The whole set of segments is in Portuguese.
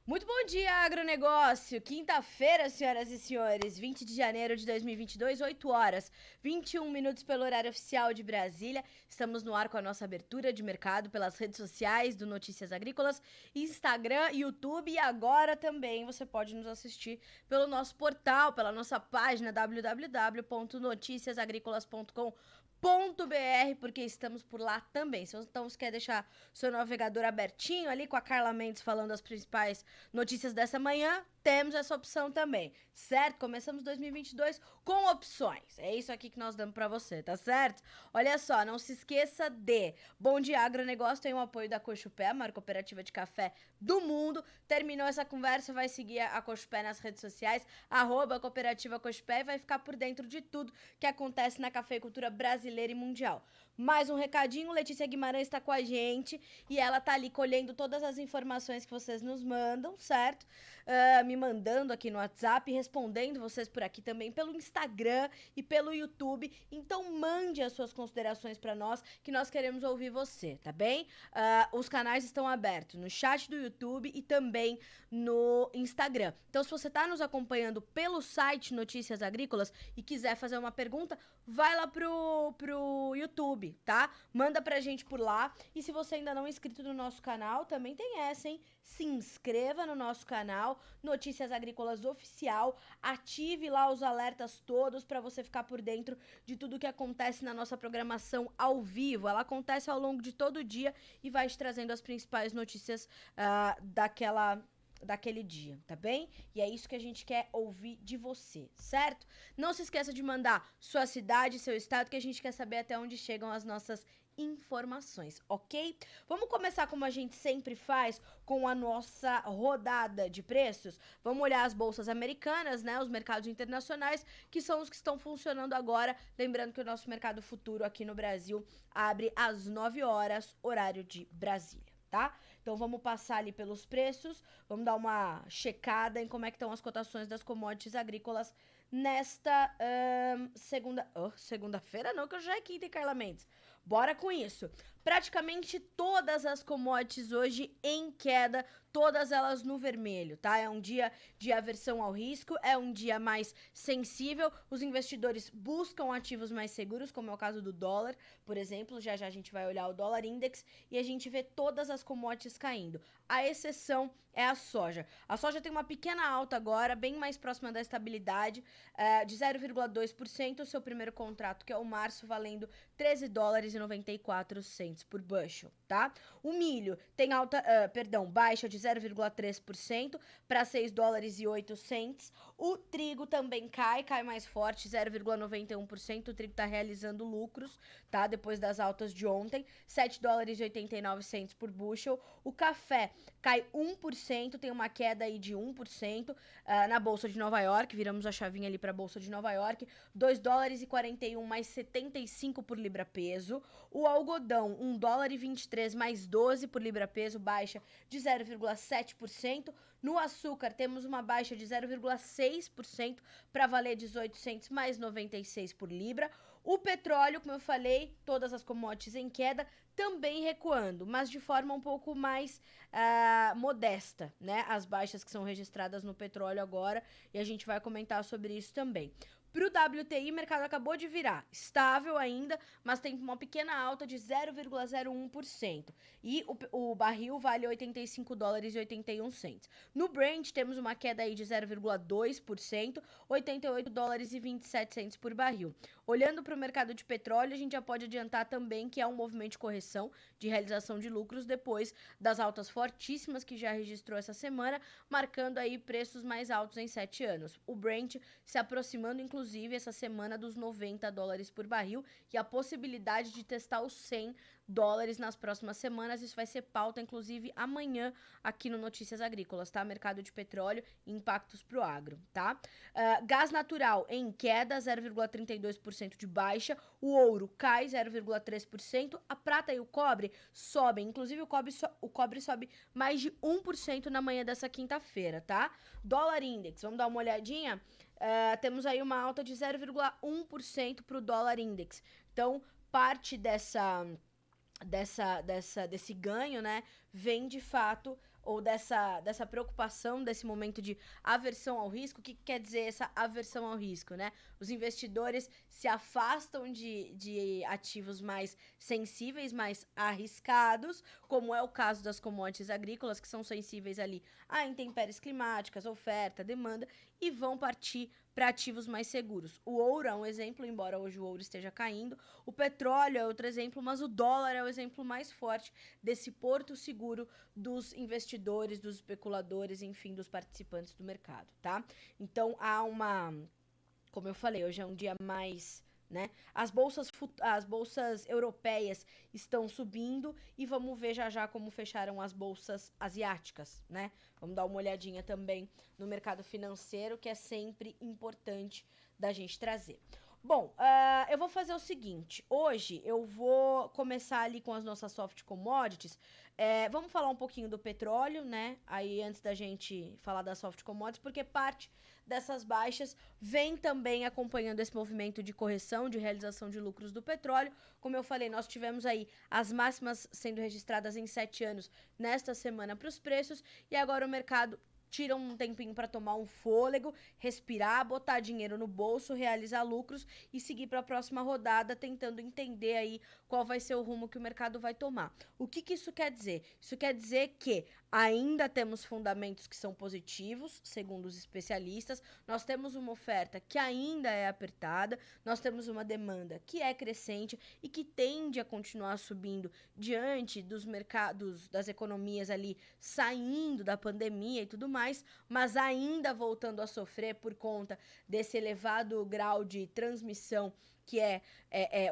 Muito bom dia, agronegócio! Quinta-feira, senhoras e senhores, 20 de janeiro de 2022, 8 horas, 21 minutos pelo horário oficial de Brasília. Estamos no ar com a nossa abertura de mercado pelas redes sociais do Notícias Agrícolas, Instagram, YouTube e agora também você pode nos assistir pelo nosso portal, pela nossa página www.noticiasagricolas.com.br, porque estamos por lá também. Então, você quer deixar seu navegador abertinho ali com a Carla Mendes falando as principais notícias dessa manhã, temos essa opção também, certo? Começamos 2022 com opções. É isso aqui que nós damos para você, tá certo? Olha só, não se esqueça de Bom Dia Agronegócio tem o apoio da Cochupé, a maior cooperativa de café do mundo. Terminou essa conversa, vai seguir a Cochupé nas redes sociais, @cooperativa Cochupé, e vai ficar por dentro de tudo que acontece na cafeicultura brasileira e mundial. Mais um recadinho, Letícia Guimarães está com a gente e ela tá ali colhendo todas as informações que vocês nos mandam, certo? Me mandando aqui no WhatsApp, respondendo vocês por aqui também pelo Instagram e pelo YouTube. Então mande as suas considerações para nós, que nós queremos ouvir você, tá bem? Os canais estão abertos no chat do YouTube e também no Instagram. Então, se você está nos acompanhando pelo site Notícias Agrícolas e quiser fazer uma pergunta, vai lá pro YouTube, tá? Manda pra gente por lá. E se você ainda não é inscrito no nosso canal, também tem essa, hein? Se inscreva no nosso canal, Notícias Agrícolas Oficial. Ative lá os alertas todos para você ficar por dentro de tudo que acontece na nossa programação ao vivo. Ela acontece ao longo de todo o dia e vai te trazendo as principais notícias daquele dia, tá bem? E é isso que a gente quer ouvir de você, certo? Não se esqueça de mandar sua cidade, seu estado, que a gente quer saber até onde chegam as nossas informações, ok? Vamos começar como a gente sempre faz, com a nossa rodada de preços. Vamos olhar as bolsas americanas, né? Os mercados internacionais, que são os que estão funcionando agora. Lembrando que o nosso mercado futuro aqui no Brasil abre às 9 horas, horário de Brasília. Tá? Então vamos passar ali pelos preços, vamos dar uma checada em como é que estão as cotações das commodities agrícolas nesta segunda-feira não, que hoje já é quinta, hein, Carla Mendes? Bora com isso. Praticamente todas as commodities hoje em queda, todas elas no vermelho, tá? É um dia de aversão ao risco, é um dia mais sensível, os investidores buscam ativos mais seguros, como é o caso do dólar, por exemplo, já já a gente vai olhar o dólar index e a gente vê todas as commodities caindo. A exceção é a soja. A soja tem uma pequena alta agora, bem mais próxima da estabilidade, de 0,2%, o seu primeiro contrato, que é o março, valendo $13,94 por bushel, tá? O milho tem baixa de 0,3% para $6,08. O trigo também cai mais forte, 0,91%. O trigo está realizando lucros, tá? Depois das altas de ontem, $7,89 por bushel. O café cai 1%, tem uma queda aí de 1% na Bolsa de Nova York. Viramos a chavinha ali para a Bolsa de Nova York, $2,41 mais 75 por libra peso. O algodão, $1,23 mais 12 por libra peso, baixa de 0,7%. No açúcar, temos uma baixa de 0,6% para valer 18 mais 96 por libra. O petróleo, como eu falei, todas as commodities em queda, também recuando, mas de forma um pouco mais modesta, né? As baixas que são registradas no petróleo agora, e a gente vai comentar sobre isso também. Para o WTI, o mercado acabou de virar estável ainda, mas tem uma pequena alta de 0,01%. E o barril vale $85,81. No Brent, temos uma queda aí de 0,2%, $88,27 por barril. Olhando para o mercado de petróleo, a gente já pode adiantar também que é um movimento de correção, de realização de lucros, depois das altas fortíssimas que já registrou essa semana, marcando aí preços mais altos em 7 anos. O Brent se aproximando, inclusive, essa semana dos $90 por barril e a possibilidade de testar os $100 nas próximas semanas. Isso vai ser pauta, inclusive, amanhã aqui no Notícias Agrícolas, tá? Mercado de petróleo e impactos pro agro, tá? Gás natural em queda, 0,32% de baixa. O ouro cai 0,3%. A prata e o cobre sobem. Inclusive, o cobre sobe mais de 1% na manhã dessa quinta-feira, tá? Dólar index, vamos dar uma olhadinha? Temos aí uma alta de 0,1% para o dólar index. Então, parte desse ganho, né, vem de fato ou dessa preocupação, desse momento de aversão ao risco. O que quer dizer essa aversão ao risco, né? Os investidores se afastam de ativos mais sensíveis, mais arriscados, como é o caso das commodities agrícolas, que são sensíveis ali a intempéries climáticas, oferta, demanda, e vão partir para ativos mais seguros. O ouro é um exemplo, embora hoje o ouro esteja caindo. O petróleo é outro exemplo, mas o dólar é o exemplo mais forte desse porto seguro dos investidores, dos especuladores, enfim, dos participantes do mercado, tá? Então, como eu falei, hoje é um dia mais, né? As bolsas europeias estão subindo e vamos ver já já como fecharam as bolsas asiáticas, né? Vamos dar uma olhadinha também no mercado financeiro, que é sempre importante da gente trazer. Bom, eu vou fazer o seguinte. Hoje eu vou começar ali com as nossas soft commodities. Vamos falar um pouquinho do petróleo, né? Aí antes da gente falar das soft commodities, porque parte dessas baixas vem também acompanhando esse movimento de correção, de realização de lucros do petróleo. Como eu falei, nós tivemos aí as máximas sendo registradas em 7 anos nesta semana para os preços, e agora o mercado tira um tempinho para tomar um fôlego, respirar, botar dinheiro no bolso, realizar lucros e seguir para a próxima rodada, tentando entender aí qual vai ser o rumo que o mercado vai tomar. O que isso quer dizer? Isso quer dizer que ainda temos fundamentos que são positivos, segundo os especialistas, nós temos uma oferta que ainda é apertada, nós temos uma demanda que é crescente e que tende a continuar subindo diante dos mercados, das economias ali saindo da pandemia e tudo mais, mas ainda voltando a sofrer por conta desse elevado grau de transmissão que é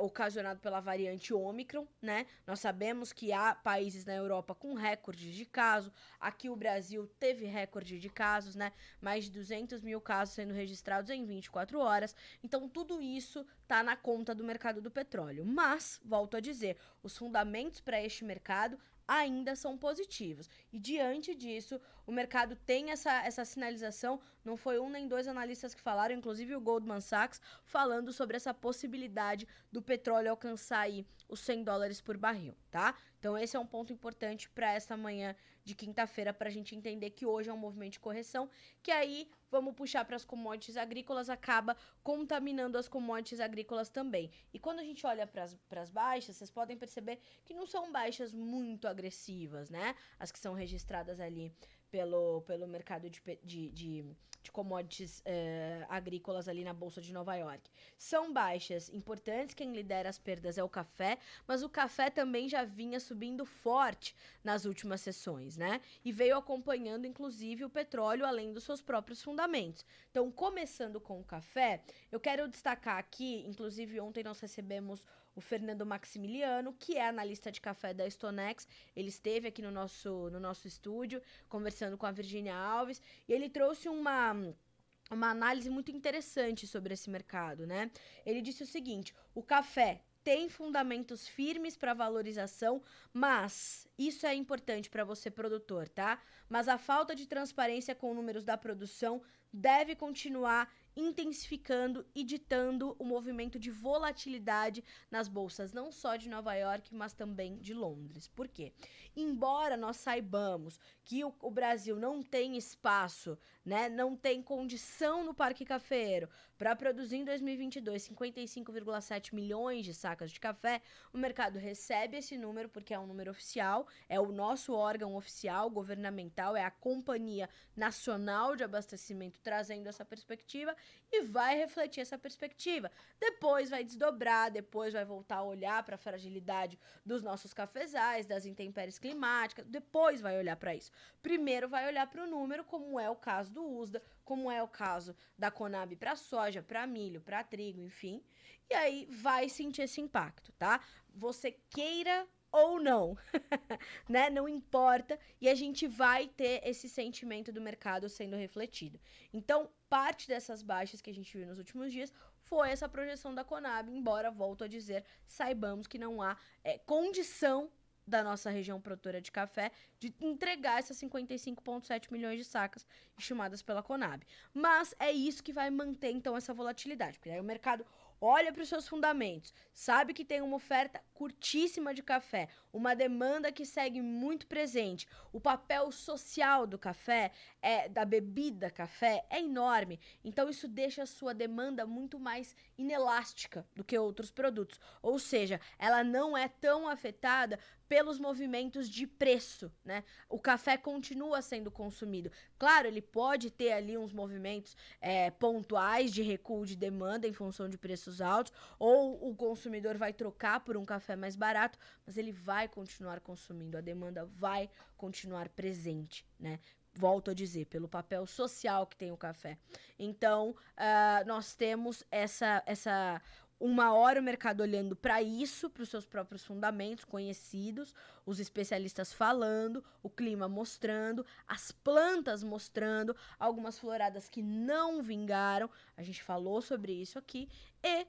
ocasionado pela variante Ômicron, né? Nós sabemos que há países na Europa com recordes de casos, aqui o Brasil teve recorde de casos, né? Mais de 200 mil casos sendo registrados em 24 horas, então tudo isso tá na conta do mercado do petróleo. Mas, volto a dizer, os fundamentos para este mercado ainda são positivos. E diante disso, o mercado tem essa sinalização, não foi um nem dois analistas que falaram, inclusive o Goldman Sachs, falando sobre essa possibilidade do petróleo alcançar aí os $100 por barril, tá? Então esse é um ponto importante para essa manhã de quinta-feira, para a gente entender que hoje é um movimento de correção, que aí vamos puxar para as commodities agrícolas, acaba contaminando as commodities agrícolas também. E quando a gente olha para as baixas, vocês podem perceber que não são baixas muito agressivas, né? As que são registradas ali pelo mercado de commodities agrícolas ali na Bolsa de Nova York. São baixas importantes, quem lidera as perdas é o café, mas o café também já vinha subindo forte nas últimas sessões, né? E veio acompanhando, inclusive, o petróleo, além dos seus próprios fundamentos. Então, começando com o café, eu quero destacar aqui, inclusive ontem nós recebemos o Fernando Maximiliano, que é analista de café da Stonex. Ele esteve aqui no nosso estúdio, conversando com a Virgínia Alves, e ele trouxe uma análise muito interessante sobre esse mercado, né? Ele disse o seguinte: o café tem fundamentos firmes para valorização, mas isso é importante para você, produtor, tá? Mas a falta de transparência com números da produção deve continuar intensificando e ditando o movimento de volatilidade nas bolsas, não só de Nova York, mas também de Londres. Por quê? Embora nós saibamos que o Brasil não tem espaço, né, não tem condição no parque cafeeiro para produzir em 2022 55,7 milhões de sacas de café, o mercado recebe esse número porque é um número oficial, é o nosso órgão oficial governamental, é a Companhia Nacional de Abastecimento trazendo essa perspectiva e vai refletir essa perspectiva. Depois vai desdobrar, depois vai voltar a olhar para a fragilidade dos nossos cafezais, das intempéries climáticas, depois vai olhar para isso. Primeiro vai olhar para o número, como é o caso do USDA, como é o caso da Conab para soja, para milho, para trigo, enfim. E aí vai sentir esse impacto, tá? Você queira ou não, né? Não importa, e a gente vai ter esse sentimento do mercado sendo refletido. Então, parte dessas baixas que a gente viu nos últimos dias foi essa projeção da Conab, embora, volto a dizer, saibamos que não há condição da nossa região produtora de café de entregar essas 55,7 milhões de sacas estimadas pela Conab. Mas é isso que vai manter, então, essa volatilidade, porque aí o mercado olha para os seus fundamentos, sabe que tem uma oferta curtíssima de café, uma demanda que segue muito presente, o papel social do café, da bebida café, é enorme. Então isso deixa a sua demanda muito mais inelástica do que outros produtos. Ou seja, ela não é tão afetada pelos movimentos de preço, né? O café continua sendo consumido. Claro, ele pode ter ali uns movimentos pontuais de recuo de demanda em função de preços altos, ou o consumidor vai trocar por um café mais barato, mas ele vai continuar consumindo, a demanda vai continuar presente, né? Volto a dizer, pelo papel social que tem o café. Então, nós temos uma hora o mercado olhando para isso, para os seus próprios fundamentos conhecidos, os especialistas falando, o clima mostrando, as plantas mostrando, algumas floradas que não vingaram, a gente falou sobre isso aqui, e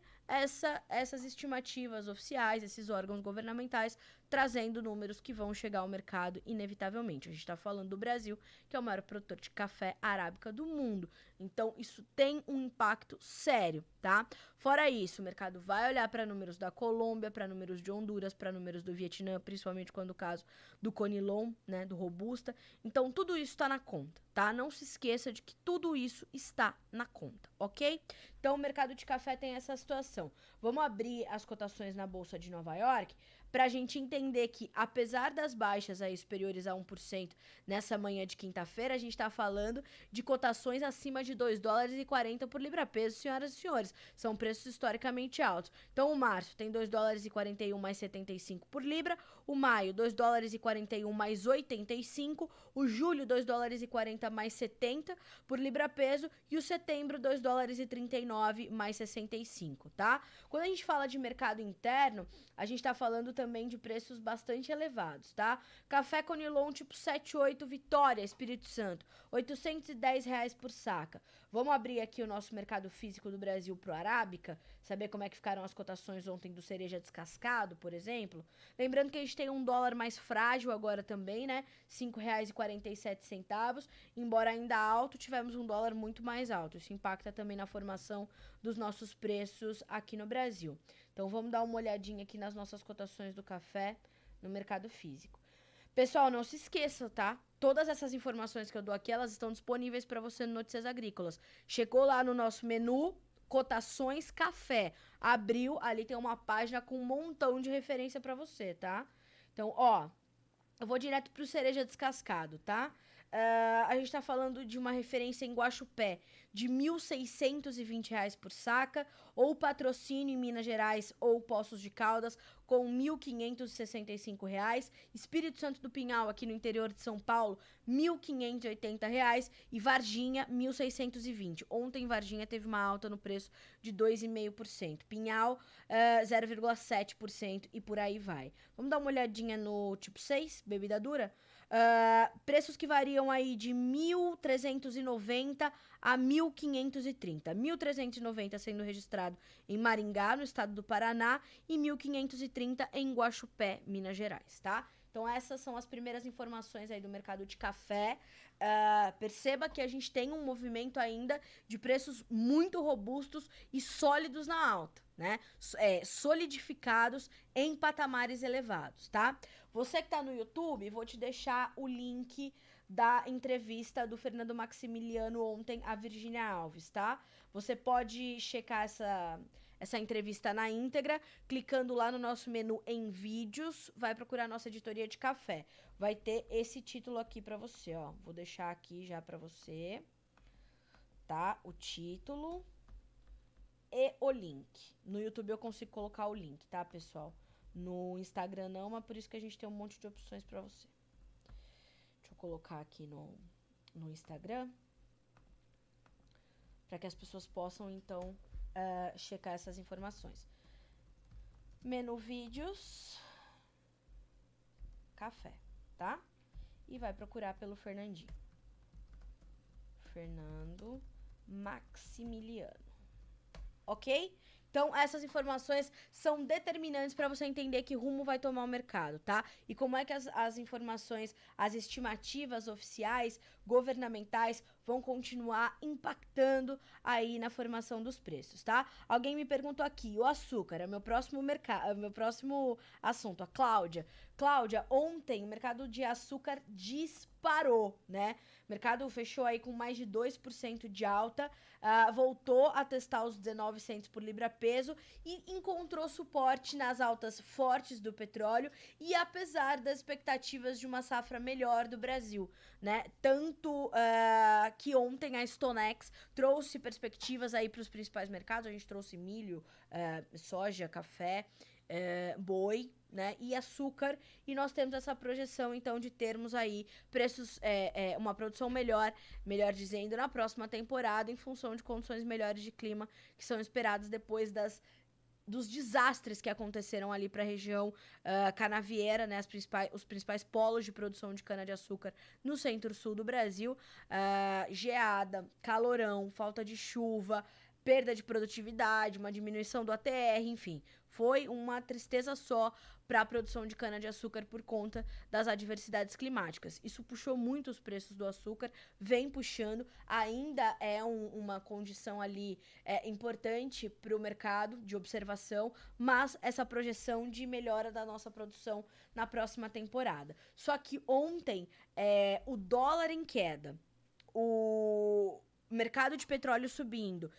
essas estimativas oficiais, esses órgãos governamentais, trazendo números que vão chegar ao mercado inevitavelmente. A gente está falando do Brasil, que é o maior produtor de café arábica do mundo. Então, isso tem um impacto sério, tá? Fora isso, o mercado vai olhar para números da Colômbia, para números de Honduras, para números do Vietnã, principalmente quando o caso do Conilon, né, do Robusta. Então, tudo isso está na conta, tá? Não se esqueça de que tudo isso está na conta, ok? Então, o mercado de café tem essa situação. Vamos abrir as cotações na Bolsa de Nova York para a gente entender que, apesar das baixas aí superiores a 1% nessa manhã de quinta-feira, a gente está falando de cotações acima de 2 dólares e 40 por libra-peso, senhoras e senhores. São preços historicamente altos. Então, o março tem 2 dólares e 41 mais 75 por libra, o maio 2 dólares e 41 mais 85, o julho 2 dólares e 40 mais 70 por libra-peso e o setembro 2 dólares e 39 mais 65, tá? Quando a gente fala de mercado interno, a gente tá falando também de preços bastante elevados, tá? Café Conilon tipo 78 Vitória, Espírito Santo, R$ 810 por saca. Vamos abrir aqui o nosso mercado físico do Brasil pro Arábica, saber como é que ficaram as cotações ontem do cereja descascado, por exemplo. Lembrando que a gente tem um dólar mais frágil agora também, né? R$ 5,47, embora ainda alto, tivemos um dólar muito mais alto. Isso impacta também na formação dos nossos preços aqui no Brasil. Então, vamos dar uma olhadinha aqui nas nossas cotações do café no mercado físico. Pessoal, não se esqueça, tá? Todas essas informações que eu dou aqui, elas estão disponíveis para você no Notícias Agrícolas. Chegou lá no nosso menu, cotações café. Abriu, ali tem uma página com um montão de referência para você, tá? Então, ó, eu vou direto pro cereja descascado, tá? A gente tá falando de uma referência em Guaxupé de R$ 1.620 por saca, ou Patrocínio em Minas Gerais ou Poços de Caldas com R$ 1.565, Espírito Santo do Pinhal aqui no interior de São Paulo R$ 1.580 e Varginha R$ 1.620. Ontem Varginha teve uma alta no preço de 2,5%, Pinhal 0,7% e por aí vai. Vamos dar uma olhadinha no tipo 6, bebida dura? Preços que variam aí de 1.390 a 1.530. 1.390 sendo registrado em Maringá, no estado do Paraná, e 1.530 em Guaxupé, Minas Gerais, tá? Então essas são as primeiras informações aí do mercado de café. Perceba que a gente tem um movimento ainda de preços muito robustos e sólidos na alta, né? Solidificados em patamares elevados, tá? Você que tá no YouTube, vou te deixar o link da entrevista do Fernando Maximiliano ontem a Virgínia Alves, tá? Você pode checar essa entrevista na íntegra, clicando lá no nosso menu em vídeos, vai procurar nossa editoria de café. Vai ter esse título aqui pra você, ó. Vou deixar aqui já pra você, tá? O título e o link. No YouTube eu consigo colocar o link, tá, pessoal? No Instagram não, mas por isso que a gente tem um monte de opções pra você. Deixa eu colocar aqui no Instagram, para que as pessoas possam, então, checar essas informações. Menu vídeos, café, tá? E vai procurar pelo Fernandinho. Fernando Maximiliano. Ok? Então, essas informações são determinantes para você entender que rumo vai tomar o mercado, tá? E como é que as informações, as estimativas oficiais, governamentais, vão continuar impactando aí na formação dos preços, tá? Alguém me perguntou aqui, o açúcar, é meu próximo assunto, a Cláudia. Cláudia, ontem o mercado de açúcar disparou, né? O mercado fechou aí com mais de 2% de alta, voltou a testar os 19 centos por libra-peso e encontrou suporte nas altas fortes do petróleo e apesar das expectativas de uma safra melhor do Brasil, né? Tanto que ontem a Stonex trouxe perspectivas aí para os principais mercados, a gente trouxe milho, soja, café, boi, né, e açúcar, e nós temos essa projeção, então, de termos aí preços, uma produção melhor dizendo, na próxima temporada, em função de condições melhores de clima que são esperadas depois dos desastres que aconteceram ali para a região canavieira, né, os principais polos de produção de cana-de-açúcar no centro-sul do Brasil, geada, calorão, falta de chuva, perda de produtividade, uma diminuição do ATR, enfim, foi uma tristeza só para a produção de cana-de-açúcar por conta das adversidades climáticas. Isso puxou muito os preços do açúcar, vem puxando, ainda é uma condição ali importante para o mercado de observação, mas essa projeção de melhora da nossa produção na próxima temporada. Só que ontem, o dólar em queda, o mercado de petróleo subindo,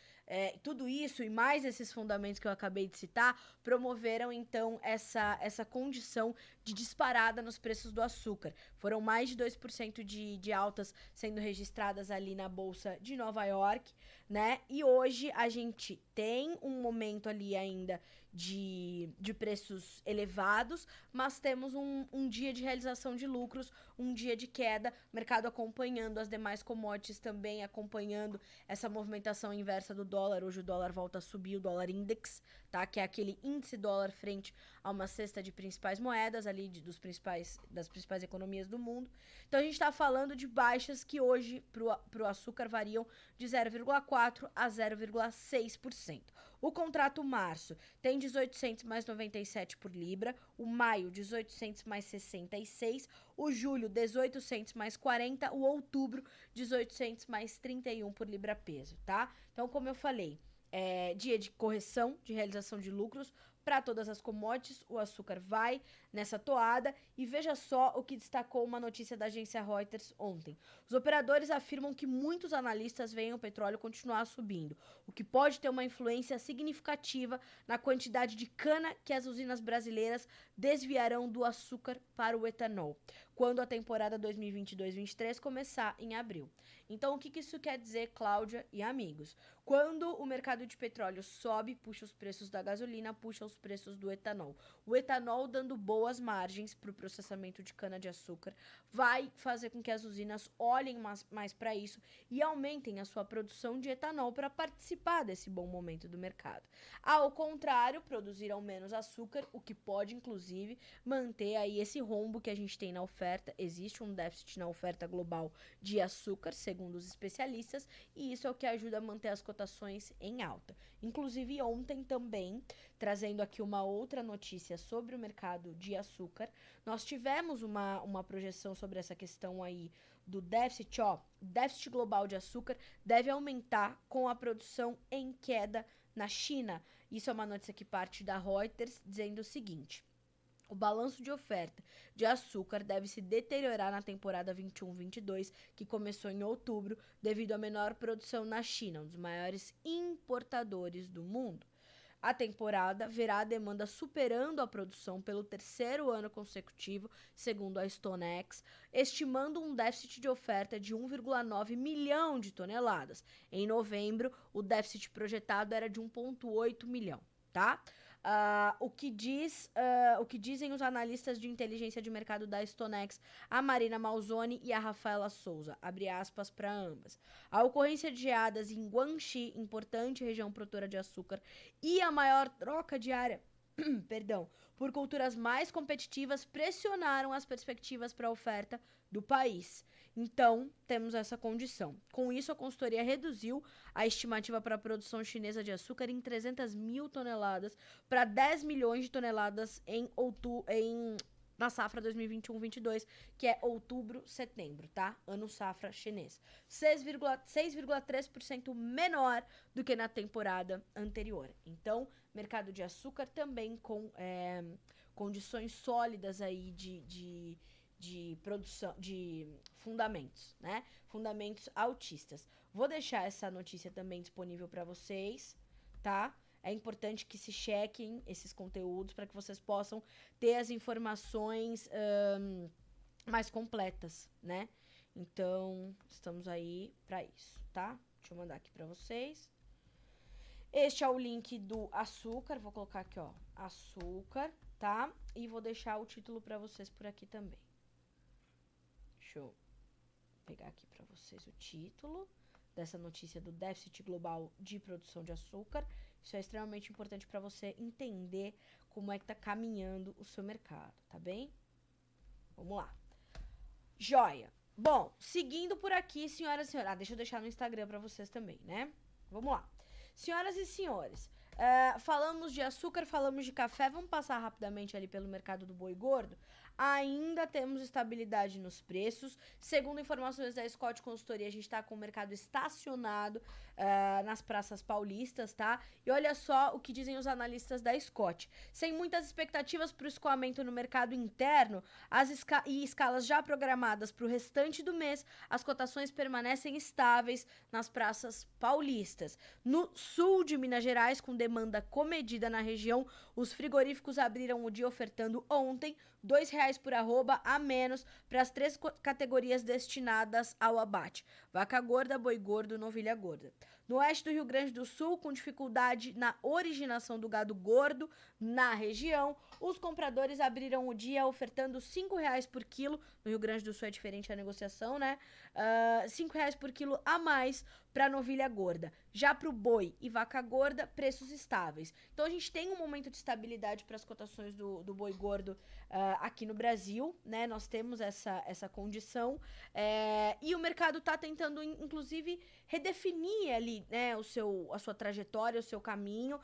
tudo isso e mais esses fundamentos que eu acabei de citar promoveram então essa condição de disparada nos preços do açúcar. Foram mais de 2% de altas sendo registradas ali na Bolsa de Nova York, né? E hoje a gente tem um momento ali ainda de preços elevados, mas temos um dia de realização de lucros, um dia de queda, mercado acompanhando as demais commodities também, acompanhando essa movimentação inversa do dólar. Hoje o dólar volta a subir, o dólar index, tá? Que é aquele índice dólar frente a uma cesta de principais moedas ali das principais economias do mundo. Então a gente está falando de baixas que hoje pro açúcar variam de 0,4% a 0,6%. O contrato março tem 1800 mais 97 por libra, o maio 1800 mais 66, o julho 1800 mais 40, o outubro 1800 mais 31 por libra peso, tá? Então, como eu falei, dia de correção, de realização de lucros para todas as commodities, o açúcar vai nessa toada e veja só o que destacou uma notícia da agência Reuters ontem. Os operadores afirmam que muitos analistas veem o petróleo continuar subindo, o que pode ter uma influência significativa na quantidade de cana que as usinas brasileiras desviarão do açúcar para o etanol, quando a temporada 2022-23 começar em abril. Então, o que isso quer dizer, Cláudia e amigos? Quando o mercado de petróleo sobe, puxa os preços da gasolina, puxa os preços do etanol. O etanol, dando boas margens para o processamento de cana-de-açúcar, vai fazer com que as usinas olhem mais para isso e aumentem a sua produção de etanol para participar desse bom momento do mercado. Ao contrário, produzirão menos açúcar, o que pode, inclusive, manter aí esse rombo que a gente tem na oferta. Existe um déficit na oferta global de açúcar, segundo os especialistas, e isso é o que ajuda a manter as cotações em alta. Inclusive, ontem também, trazendo aqui uma outra notícia sobre o mercado de açúcar, nós tivemos uma projeção sobre essa questão aí do déficit, déficit global de açúcar deve aumentar com a produção em queda na China. Isso é uma notícia que parte da Reuters, dizendo o seguinte: o balanço de oferta de açúcar deve se deteriorar na temporada 21-22, que começou em outubro, devido à menor produção na China, um dos maiores importadores do mundo. A temporada verá a demanda superando a produção pelo terceiro ano consecutivo, segundo a Stonex, estimando um déficit de oferta de 1,9 milhão de toneladas. Em novembro, o déficit projetado era de 1,8 milhão, tá? O que dizem os analistas de inteligência de mercado da Stonex, a Marina Malzoni e a Rafaela Souza, abre aspas para ambas. A ocorrência de geadas em Guangxi, importante região produtora de açúcar, e a maior troca diária por culturas mais competitivas pressionaram as perspectivas para a oferta do país. Então, temos essa condição. Com isso, a consultoria reduziu a estimativa para a produção chinesa de açúcar em 300 mil toneladas para 10 milhões de toneladas na safra 2021-22, que é outubro-setembro, tá? Ano safra chinês. 6,3% menor do que na temporada anterior. Então, mercado de açúcar também com condições sólidas aí de produção, de fundamentos, né? Fundamentos altistas. Vou deixar essa notícia também disponível para vocês, tá? É importante que se chequem esses conteúdos para que vocês possam ter as informações mais completas, né? Então, estamos aí para isso, tá? Deixa eu mandar aqui para vocês. Este é o link do açúcar, vou colocar aqui, ó, açúcar, tá? E vou deixar o título para vocês por aqui também. Deixa eu pegar aqui para vocês o título dessa notícia do déficit global de produção de açúcar. Isso é extremamente importante para você entender como é que tá caminhando o seu mercado, tá bem? Vamos lá. Joia. Bom, seguindo por aqui, senhoras e senhores. Deixa eu deixar no Instagram para vocês também, né? Vamos lá. Senhoras e senhores, falamos de açúcar, falamos de café. Vamos passar rapidamente ali pelo mercado do boi gordo. Ainda temos estabilidade nos preços. Segundo informações da Scott Consultoria, a gente está com o mercado estacionado nas praças paulistas, tá? E olha só o que dizem os analistas da Scott. Sem muitas expectativas para o escoamento no mercado interno e escalas já programadas para o restante do mês, as cotações permanecem estáveis nas praças paulistas. No sul de Minas Gerais, com demanda comedida na região, os frigoríficos abriram o dia ofertando ontem R$2 por arroba a menos para as 3 categorias destinadas ao abate: vaca gorda, boi gordo, novilha gorda. No oeste do Rio Grande do Sul, com dificuldade na originação do gado gordo na região, os compradores abriram o dia ofertando R$5 por quilo. No Rio Grande do Sul é diferente a negociação, né? R$5 por quilo a mais para novilha gorda. Já para o boi e vaca gorda, preços estáveis. Então a gente tem um momento de estabilidade para as cotações do boi gordo aqui no Brasil, né? Nós temos essa condição e o mercado está tentando, inclusive, redefinir ali, né, a sua trajetória, o seu caminho.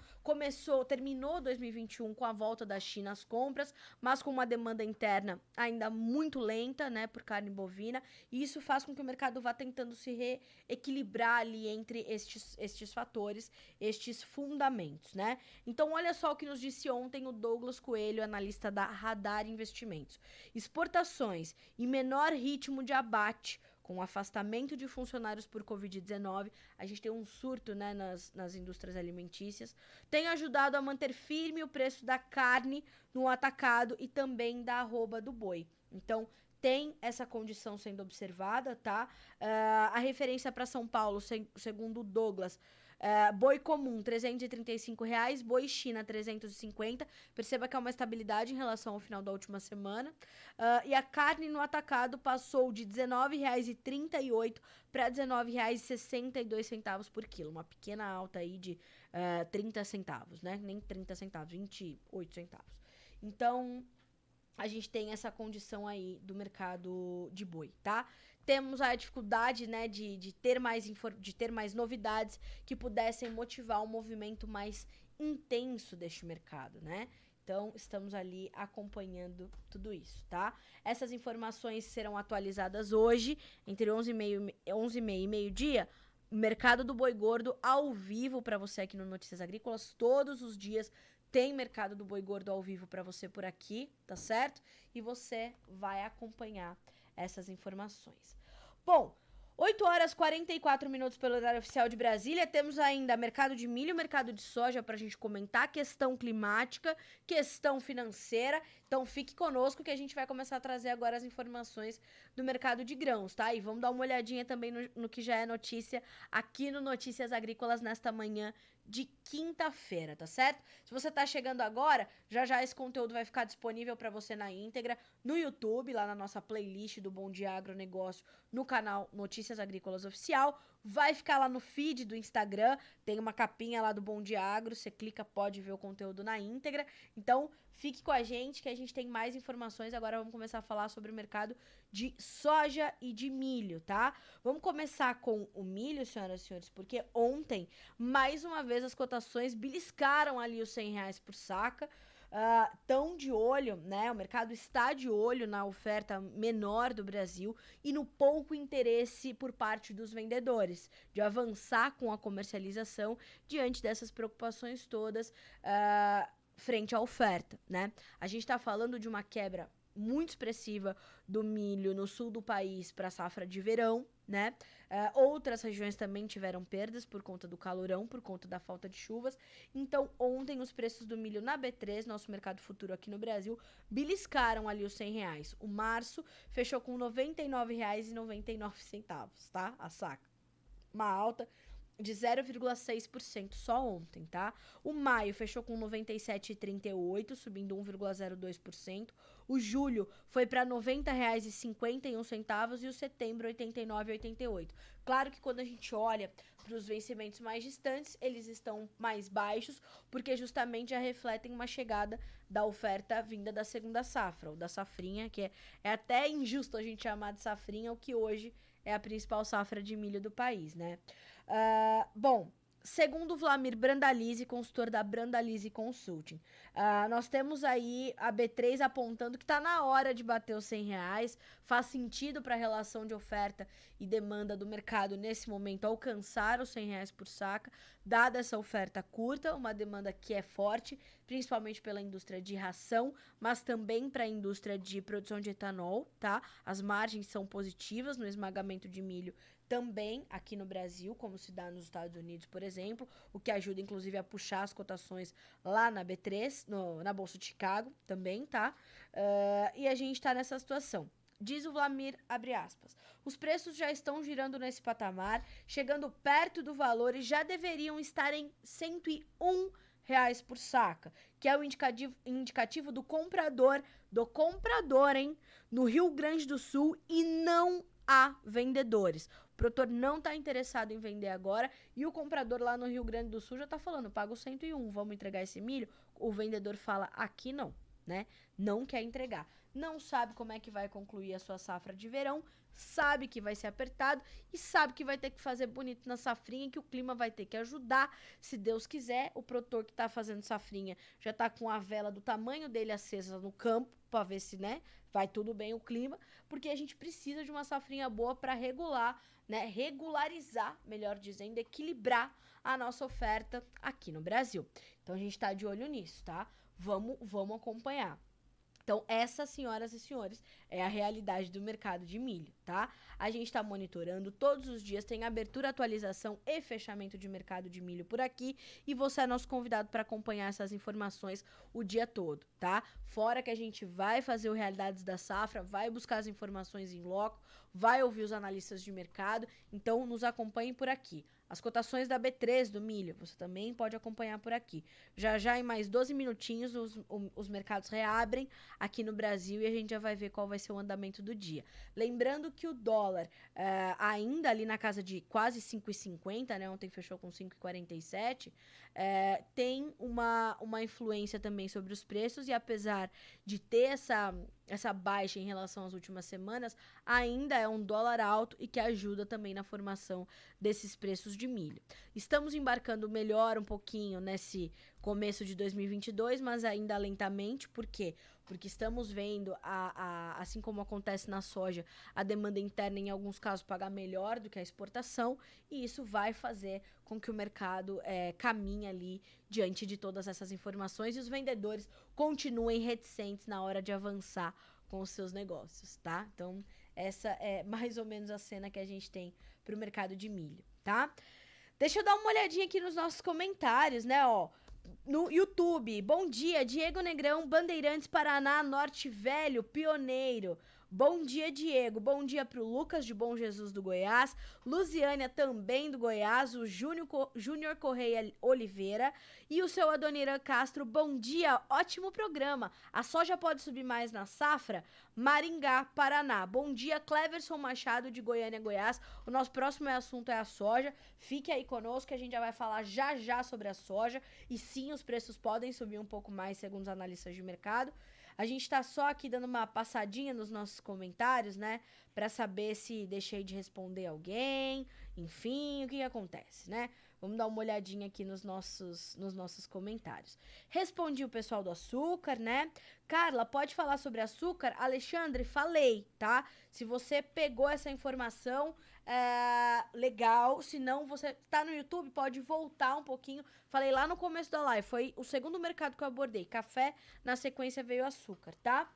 Terminou 2021 com a volta da China às compras, mas com uma demanda interna ainda muito lenta, né, por carne bovina, e isso faz com que o mercado vá tentando se reequilibrar ali entre estes fatores, estes fundamentos, né? Então, olha só o que nos disse ontem o Douglas Coelho, analista da Radar Investimentos. Exportações e menor ritmo de abate, com o afastamento de funcionários por Covid-19, a gente tem um surto, né, nas indústrias alimentícias, tem ajudado a manter firme o preço da carne no atacado e também da arroba do boi. Então, tem essa condição sendo observada, tá? A referência para São Paulo, segundo o Douglas, boi comum, R$335, boi China, 350. Perceba que há uma estabilidade em relação ao final da última semana. E a carne no atacado passou de R$19,38 para R$19,62 por quilo. Uma pequena alta aí de 30 centavos, né? Nem 30 centavos, 28 centavos. Então, a gente tem essa condição aí do mercado de boi, tá? Temos a dificuldade, né, de ter mais novidades que pudessem motivar um movimento mais intenso deste mercado, né? Então, estamos ali acompanhando tudo isso, tá? Essas informações serão atualizadas hoje, entre 11h30 e meio-dia. Mercado do boi gordo ao vivo para você aqui no Notícias Agrícolas, todos os dias. Tem mercado do boi gordo ao vivo para você por aqui, tá certo? E você vai acompanhar essas informações. Bom, 8h44 pelo horário oficial de Brasília. Temos ainda mercado de milho, mercado de soja para a gente comentar, questão climática, questão financeira. Então fique conosco que a gente vai começar a trazer agora as informações do mercado de grãos, tá? E vamos dar uma olhadinha também no que já é notícia aqui no Notícias Agrícolas nesta manhã de quinta-feira, tá certo? Se você tá chegando agora, já esse conteúdo vai ficar disponível para você na íntegra no YouTube, lá na nossa playlist do Bom Dia Agronegócio, no canal Notícias Agrícolas Oficial. Vai ficar lá no feed do Instagram, tem uma capinha lá do Bom Dia Agro, você clica, pode ver o conteúdo na íntegra. Então, Fique com a gente que a gente tem mais informações. Agora vamos começar a falar sobre o mercado de soja e de milho, tá? Vamos começar com o milho, senhoras e senhores, porque ontem, mais uma vez, as cotações beliscaram ali os R$ 100 por saca. Tão de olho, né? O mercado está de olho na oferta menor do Brasil e no pouco interesse por parte dos vendedores de avançar com a comercialização diante dessas preocupações todas frente à oferta, né? A gente está falando de uma quebra muito expressiva do milho no sul do país para a safra de verão, né? Outras regiões também tiveram perdas por conta do calorão, por conta da falta de chuvas. Então, ontem os preços do milho na B3, nosso mercado futuro aqui no Brasil, beliscaram ali os R$ 100. O março fechou com R$ 99,99, tá? A saca. Uma alta de 0,6% só ontem, tá? O maio fechou com 97,38, subindo 1,02%. O julho foi para R$ 90,51 e o setembro 89,88. Claro que quando a gente olha para os vencimentos mais distantes, eles estão mais baixos, porque justamente já refletem uma chegada da oferta vinda da segunda safra, ou da safrinha, que é até injusto a gente chamar de safrinha, o que hoje é a principal safra de milho do país, né? Bom, segundo o Vlamir Brandalize, consultor da Brandalize Consulting, nós temos aí a B3 apontando que está na hora de bater os R$ 100, faz sentido para a relação de oferta e demanda do mercado nesse momento alcançar os R$ 100 por saca, dada essa oferta curta, uma demanda que é forte, principalmente pela indústria de ração, mas também para a indústria de produção de etanol, tá? As margens são positivas no esmagamento de milho também aqui no Brasil, como se dá nos Estados Unidos, por exemplo, o que ajuda, inclusive, a puxar as cotações lá na B3, na Bolsa de Chicago também, tá? E a gente tá nessa situação. Diz o Vlamir, abre aspas, os preços já estão girando nesse patamar, chegando perto do valor e já deveriam estar em R$ 101 por saca, que é o indicativo do comprador, hein, no Rio Grande do Sul, e não há vendedores. O produtor não está interessado em vender agora e o comprador lá no Rio Grande do Sul já está falando, pago 101, vamos entregar esse milho? O vendedor fala, aqui não, né? Não quer entregar. Não sabe como é que vai concluir a sua safra de verão, sabe que vai ser apertado e sabe que vai ter que fazer bonito na safrinha e que o clima vai ter que ajudar, se Deus quiser. O produtor que está fazendo safrinha já está com a vela do tamanho dele acesa no campo para ver se, né, vai tudo bem o clima, porque a gente precisa de uma safrinha boa para regular, né, regularizar, melhor dizendo, equilibrar a nossa oferta aqui no Brasil. Então a gente está de olho nisso, tá? Vamos acompanhar. Então, essa, senhoras e senhores, é a realidade do mercado de milho, tá? A gente está monitorando todos os dias, tem abertura, atualização e fechamento de mercado de milho por aqui, e você é nosso convidado para acompanhar essas informações o dia todo, tá? Fora que a gente vai fazer o Realidades da Safra, vai buscar as informações em loco, vai ouvir os analistas de mercado, então nos acompanhem por aqui. As cotações da B3 do milho, você também pode acompanhar por aqui. Já em mais 12 minutinhos, os mercados reabrem aqui no Brasil e a gente já vai ver qual vai ser o andamento do dia. Lembrando que o dólar, ainda ali na casa de quase 5,50, né? Ontem fechou com 5,47, tem uma influência também sobre os preços e apesar de ter essa baixa em relação às últimas semanas, ainda é um dólar alto e que ajuda também na formação desses preços de milho. Estamos embarcando melhor um pouquinho nesse começo de 2022, mas ainda lentamente. Por quê? Porque estamos vendo, assim como acontece na soja, a demanda interna em alguns casos pagar melhor do que a exportação, e isso vai fazer com que o mercado caminhe ali diante de todas essas informações e os vendedores continuem reticentes na hora de avançar com os seus negócios, tá? Então, essa é mais ou menos a cena que a gente tem para o mercado de milho, tá? Deixa eu dar uma olhadinha aqui nos nossos comentários, né, ó. No YouTube, bom dia, Diego Negrão, Bandeirantes, Paraná, Norte Velho, pioneiro. Bom dia, Diego. Bom dia pro Lucas de Bom Jesus do Goiás. Luziânia também do Goiás. O Júnior Correia Oliveira. E o seu Adoniran Castro. Bom dia, ótimo programa. A soja pode subir mais na safra? Maringá, Paraná. Bom dia, Cleverson Machado de Goiânia, Goiás. O nosso próximo assunto é a soja. Fique aí conosco que a gente já vai falar já sobre a soja. E sim, os preços podem subir um pouco mais, segundo os analistas de mercado. A gente tá só aqui dando uma passadinha nos nossos comentários, né? Pra saber se deixei de responder alguém, enfim, o que acontece, né? Vamos dar uma olhadinha aqui nos nossos comentários. Respondi o pessoal do açúcar, né? Carla, pode falar sobre açúcar? Alexandre, falei, tá? Se você pegou essa informação, legal. Se não, você tá no YouTube, pode voltar um pouquinho. Falei lá no começo da live, foi o segundo mercado que eu abordei. Café, na sequência veio açúcar, tá?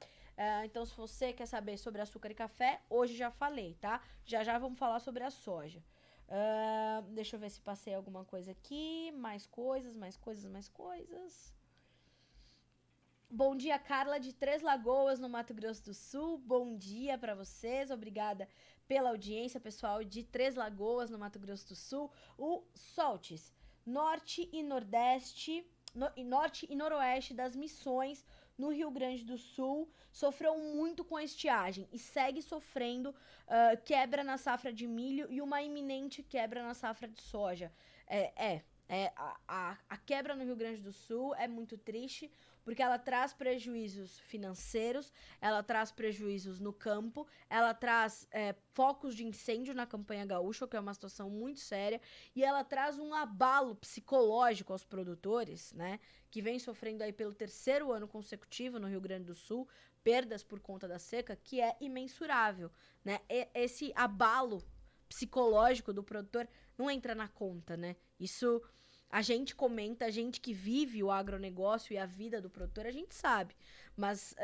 Então, se você quer saber sobre açúcar e café, hoje já falei, tá? Já vamos falar sobre a soja. Deixa eu ver se passei alguma coisa aqui. Mais coisas. Bom dia, Carla de Três Lagoas, no Mato Grosso do Sul. Bom dia pra vocês. Obrigada pela audiência, pessoal de Três Lagoas, no Mato Grosso do Sul. O Soltes, norte e nordeste, norte e noroeste das Missões, no Rio Grande do Sul, sofreu muito com a estiagem e segue sofrendo quebra na safra de milho e uma iminente quebra na safra de soja. A quebra no Rio Grande do Sul é muito triste, porque ela traz prejuízos financeiros, ela traz prejuízos no campo, ela traz focos de incêndio na campanha gaúcha, que é uma situação muito séria, e ela traz um abalo psicológico aos produtores, né, que vem sofrendo aí pelo terceiro ano consecutivo no Rio Grande do Sul, perdas por conta da seca, que é imensurável, né? Esse abalo psicológico do produtor não entra na conta, né? Isso a gente comenta, a gente que vive o agronegócio e a vida do produtor, a gente sabe. Mas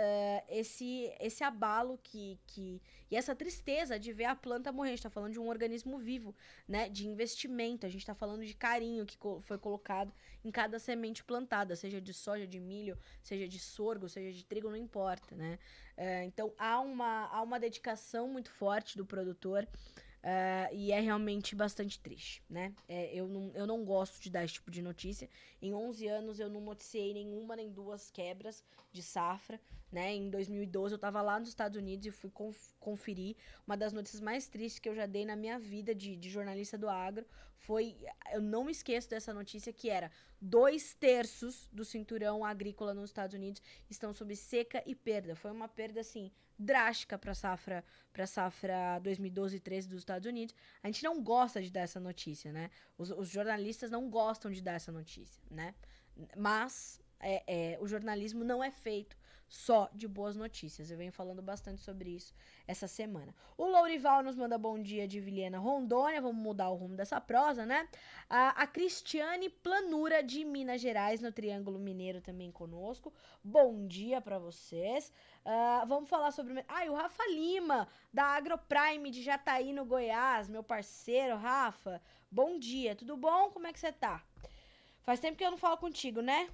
esse abalo e essa tristeza de ver a planta morrer, a gente tá falando de um organismo vivo, né? De investimento, a gente tá falando de carinho que foi colocado em cada semente plantada, seja de soja, de milho, seja de sorgo, seja de trigo, não importa, né? Então há uma dedicação muito forte do produtor. E é realmente bastante triste, né? Eu não gosto de dar esse tipo de notícia. Em 11 anos eu não noticiei nenhuma nem duas quebras de safra, né? Em 2012 eu tava lá nos Estados Unidos e fui conferir. Uma das notícias mais tristes que eu já dei na minha vida de jornalista do agro foi... Eu não me esqueço dessa notícia, que era 2/3 do cinturão agrícola nos Estados Unidos estão sob seca e perda. Foi uma perda, assim, drástica para a safra 2012 e 13 dos Estados Unidos. A gente não gosta de dar essa notícia, né? Os jornalistas não gostam de dar essa notícia, né? Mas o jornalismo não é feito só de boas notícias. Eu venho falando bastante sobre isso essa semana. O Lourival nos manda bom dia de Vilhena, Rondônia. Vamos mudar o rumo dessa prosa, né? A Cristiane Planura de Minas Gerais, no Triângulo Mineiro, também conosco. Bom dia para vocês. Vamos falar sobre... o Rafa Lima, da Agroprime de Jataí, no Goiás. Meu parceiro, Rafa. Bom dia, tudo bom? Como é que você tá? Faz tempo que eu não falo contigo, né?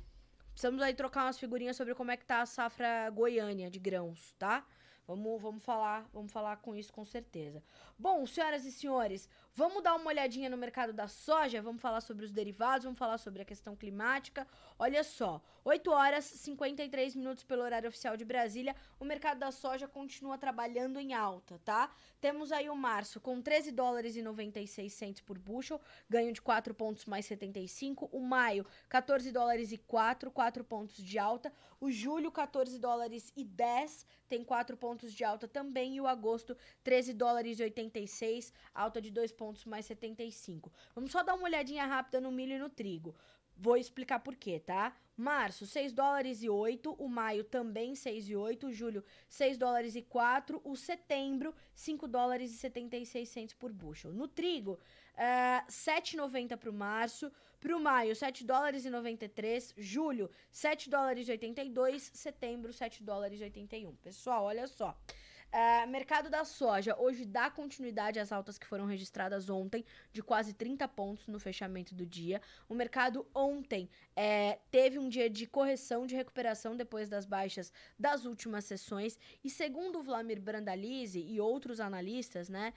Precisamos aí trocar umas figurinhas sobre como é que tá a safra Goiânia de grãos, tá? Vamos falar com isso com certeza. Bom, senhoras e senhores, vamos dar uma olhadinha no mercado da soja, vamos falar sobre os derivados, vamos falar sobre a questão climática. Olha só, 8 horas e 53 minutos pelo horário oficial de Brasília, o mercado da soja continua trabalhando em alta, tá? Temos aí o março com 13 dólares e 96 cents por bushel, ganho de 4 pontos mais 75. O maio, 14 dólares e 4 pontos de alta. O julho, 14 dólares e 10, tem 4 pontos de alta também. E o agosto, 13 dólares e 86, alta de 2 pontos mais 75. Vamos só dar uma olhadinha rápida no milho e no trigo. Vou explicar por quê, tá? Março, 6 dólares e 8, o maio também 6 e 8, o julho 6 dólares e 4, o setembro 5 dólares e 76 cents por bushel. No trigo, 7,90 para o março, para o maio 7 dólares e 93, julho 7 dólares e 82, setembro 7 dólares e 81. Pessoal, olha só, Mercado da soja, hoje dá continuidade às altas que foram registradas ontem, de quase 30 pontos no fechamento do dia. O mercado ontem teve um dia de correção, de recuperação depois das baixas das últimas sessões. E segundo o Vlamir Brandalize e outros analistas, né,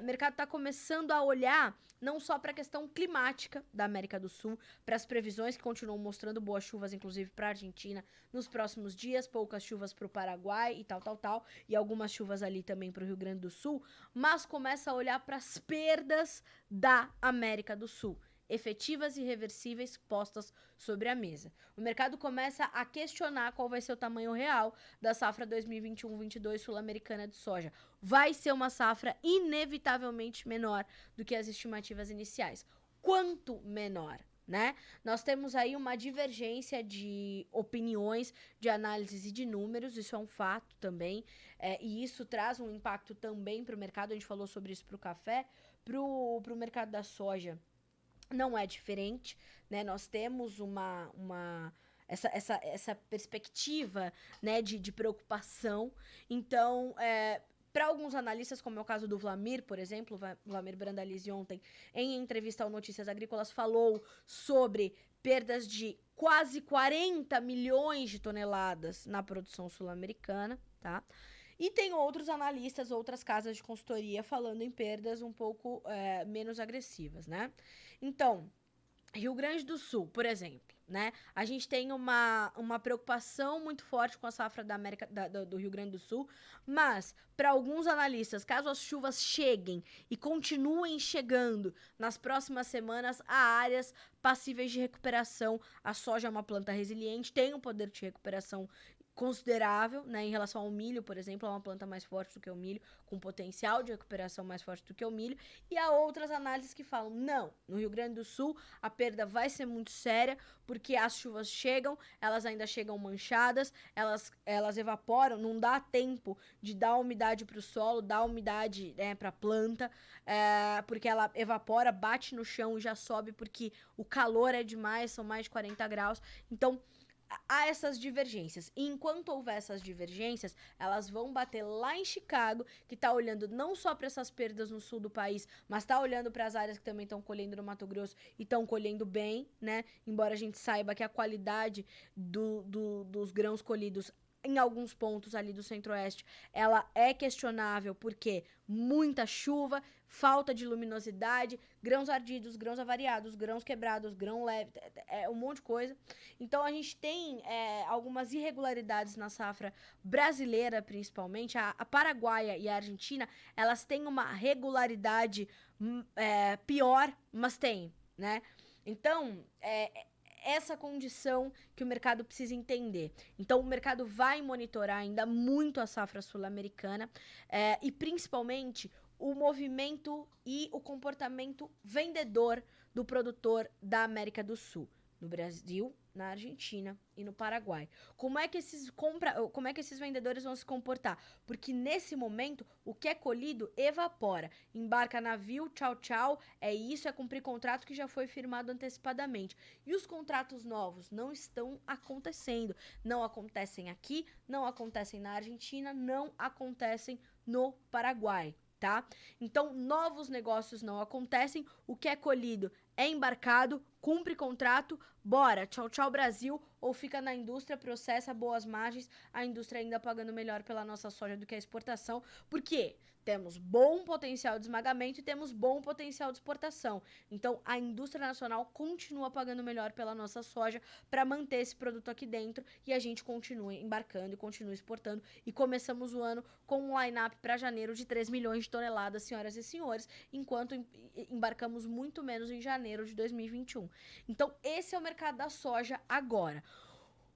o mercado está começando a olhar não só para a questão climática da América do Sul, para as previsões que continuam mostrando boas chuvas, inclusive para a Argentina, nos próximos dias, poucas chuvas para o Paraguai e tal, e algumas chuvas ali também para o Rio Grande do Sul, mas começa a olhar para as perdas da América do Sul, efetivas e reversíveis postas sobre a mesa. O mercado começa a questionar qual vai ser o tamanho real da safra 2021-22 sul-americana de soja. Vai ser uma safra inevitavelmente menor do que as estimativas iniciais. Quanto menor? Né? Nós temos aí uma divergência de opiniões, de análises e de números, isso é um fato também, e isso traz um impacto também para o mercado. A gente falou sobre isso para o café, para o mercado da soja não é diferente, né? Nós temos essa perspectiva, né, de preocupação. Então, para alguns analistas, como é o caso do Vlamir, por exemplo, o Vlamir Brandalize ontem, em entrevista ao Notícias Agrícolas, falou sobre perdas de quase 40 milhões de toneladas na produção sul-americana, tá? E tem outros analistas, outras casas de consultoria falando em perdas um pouco menos agressivas, né? Então, Rio Grande do Sul, por exemplo, né? A gente tem uma preocupação muito forte com a safra do Rio Grande do Sul, mas para alguns analistas, caso as chuvas cheguem e continuem chegando nas próximas semanas, há áreas passíveis de recuperação. A soja é uma planta resiliente, tem um poder de recuperação considerável, né, em relação ao milho, por exemplo, é uma planta mais forte do que o milho, com potencial de recuperação mais forte do que o milho, e há outras análises que falam, não, no Rio Grande do Sul a perda vai ser muito séria, porque as chuvas chegam, elas ainda chegam manchadas, elas evaporam, não dá tempo de dar umidade para o solo, dar umidade, né, para a planta, porque ela evapora, bate no chão e já sobe, porque o calor é demais, são mais de 40 graus, então há essas divergências. E enquanto houver essas divergências, elas vão bater lá em Chicago, que está olhando não só para essas perdas no sul do país, mas está olhando para as áreas que também estão colhendo no Mato Grosso e estão colhendo bem, né? Embora a gente saiba que a qualidade dos grãos colhidos em alguns pontos ali do centro-oeste, ela é questionável, porque muita chuva, falta de luminosidade, grãos ardidos, grãos avariados, grãos quebrados, grão leve, um monte de coisa. Então a gente tem algumas irregularidades na safra brasileira, principalmente. A paraguaia e a argentina, elas têm uma regularidade pior, mas tem, né? Então, essa condição que o mercado precisa entender. Então, o mercado vai monitorar ainda muito a safra sul-americana e, principalmente, o movimento e o comportamento vendedor do produtor da América do Sul, no Brasil, na Argentina e no Paraguai. Como é que esses vendedores vão se comportar? Porque nesse momento, o que é colhido evapora. Embarca navio, tchau, tchau, é isso, é cumprir contrato que já foi firmado antecipadamente. E os contratos novos não estão acontecendo. Não acontecem aqui, não acontecem na Argentina, não acontecem no Paraguai, tá? Então, novos negócios não acontecem, o que é colhido é embarcado, cumpre contrato, bora, tchau, tchau Brasil, ou fica na indústria, processa boas margens, a indústria ainda pagando melhor pela nossa soja do que a exportação, porque temos bom potencial de esmagamento e temos bom potencial de exportação. Então, a indústria nacional continua pagando melhor pela nossa soja para manter esse produto aqui dentro e a gente continua embarcando e continua exportando. E começamos o ano com um line-up para janeiro de 3 milhões de toneladas, senhoras e senhores, enquanto embarcamos muito menos em janeiro de 2021. Então, esse é o mercado da soja agora.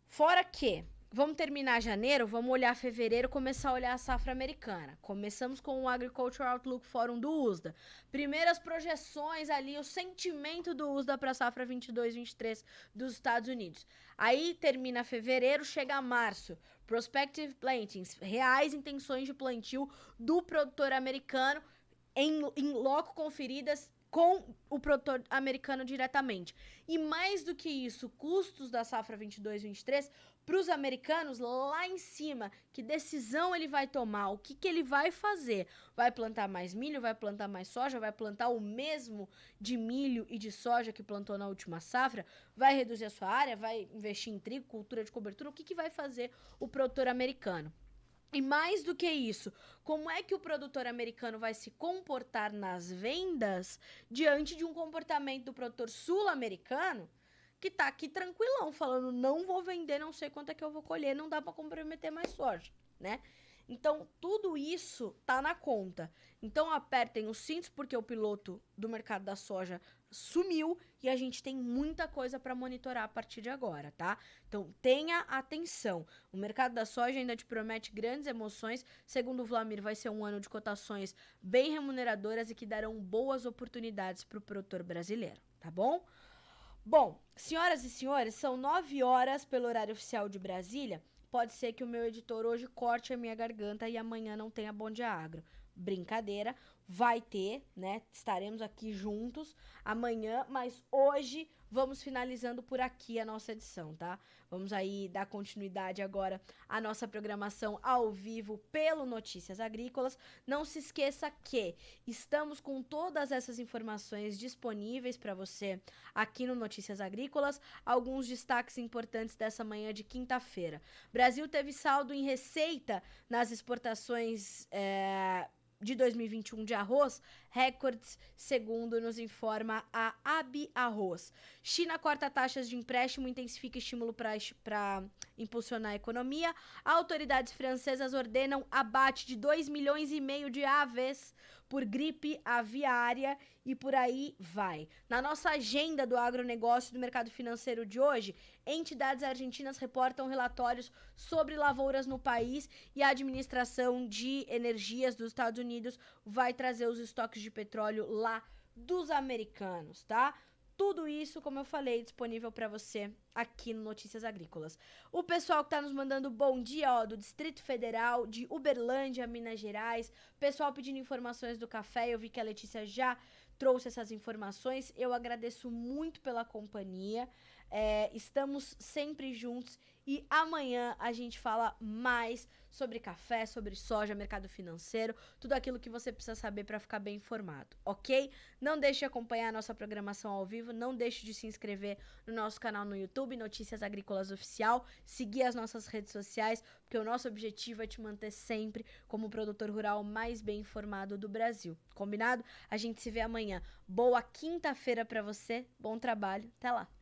Fora que vamos terminar janeiro, vamos olhar fevereiro, começar a olhar a safra americana. Começamos com o Agricultural Outlook Forum do USDA. Primeiras projeções ali, o sentimento do USDA para a safra 22-23 dos Estados Unidos. Aí termina fevereiro, chega março. Prospective Plantings, reais intenções de plantio do produtor americano. em loco conferidas com o produtor americano diretamente. E mais do que isso, custos da safra 22-23 para os americanos lá em cima. Que decisão ele vai tomar? O que ele vai fazer? Vai plantar mais milho? Vai plantar mais soja? Vai plantar o mesmo de milho e de soja que plantou na última safra? Vai reduzir a sua área? Vai investir em trigo, cultura de cobertura? O que vai fazer o produtor americano? E mais do que isso, como é que o produtor americano vai se comportar nas vendas diante de um comportamento do produtor sul-americano que tá aqui tranquilão, falando não vou vender, não sei quanto é que eu vou colher, não dá para comprometer mais soja, né? Então, tudo isso tá na conta. Então, apertem os cintos porque o piloto do mercado da soja sumiu e a gente tem muita coisa para monitorar a partir de agora, tá? Então, tenha atenção. O mercado da soja ainda te promete grandes emoções. Segundo o Vlamir, vai ser um ano de cotações bem remuneradoras e que darão boas oportunidades para o produtor brasileiro, tá bom? Bom, senhoras e senhores, são 9 horas pelo horário oficial de Brasília. Pode ser que o meu editor hoje corte a minha garganta e amanhã não tenha Bom Dia Agro. Brincadeira, vai ter, né? Estaremos aqui juntos amanhã, mas hoje vamos finalizando por aqui a nossa edição, tá? Vamos aí dar continuidade agora à nossa programação ao vivo pelo Notícias Agrícolas. Não se esqueça que estamos com todas essas informações disponíveis para você aqui no Notícias Agrícolas. Alguns destaques importantes dessa manhã de quinta-feira. Brasil teve saldo em receita nas exportações de 2021 de arroz, recordes, segundo nos informa a AB Arroz. China corta taxas de empréstimo, intensifica estímulo para impulsionar a economia. Autoridades francesas ordenam abate de 2,5 milhões de aves por gripe aviária e por aí vai. Na nossa agenda do agronegócio e do mercado financeiro de hoje, entidades argentinas reportam relatórios sobre lavouras no país e a administração de energias dos Estados Unidos vai trazer os estoques de petróleo lá dos americanos, tá? Tudo isso, como eu falei, disponível para você aqui no Notícias Agrícolas. O pessoal que tá nos mandando bom dia, ó, do Distrito Federal, de Uberlândia, Minas Gerais. Pessoal pedindo informações do café, eu vi que a Letícia já trouxe essas informações. Eu agradeço muito pela companhia. Estamos sempre juntos e amanhã a gente fala mais sobre café, sobre soja, mercado financeiro, tudo aquilo que você precisa saber para ficar bem informado, ok? Não deixe de acompanhar a nossa programação ao vivo, não deixe de se inscrever no nosso canal no YouTube, Notícias Agrícolas Oficial, seguir as nossas redes sociais, porque o nosso objetivo é te manter sempre como o produtor rural mais bem informado do Brasil, combinado? A gente se vê amanhã. Boa quinta-feira para você, bom trabalho, até lá!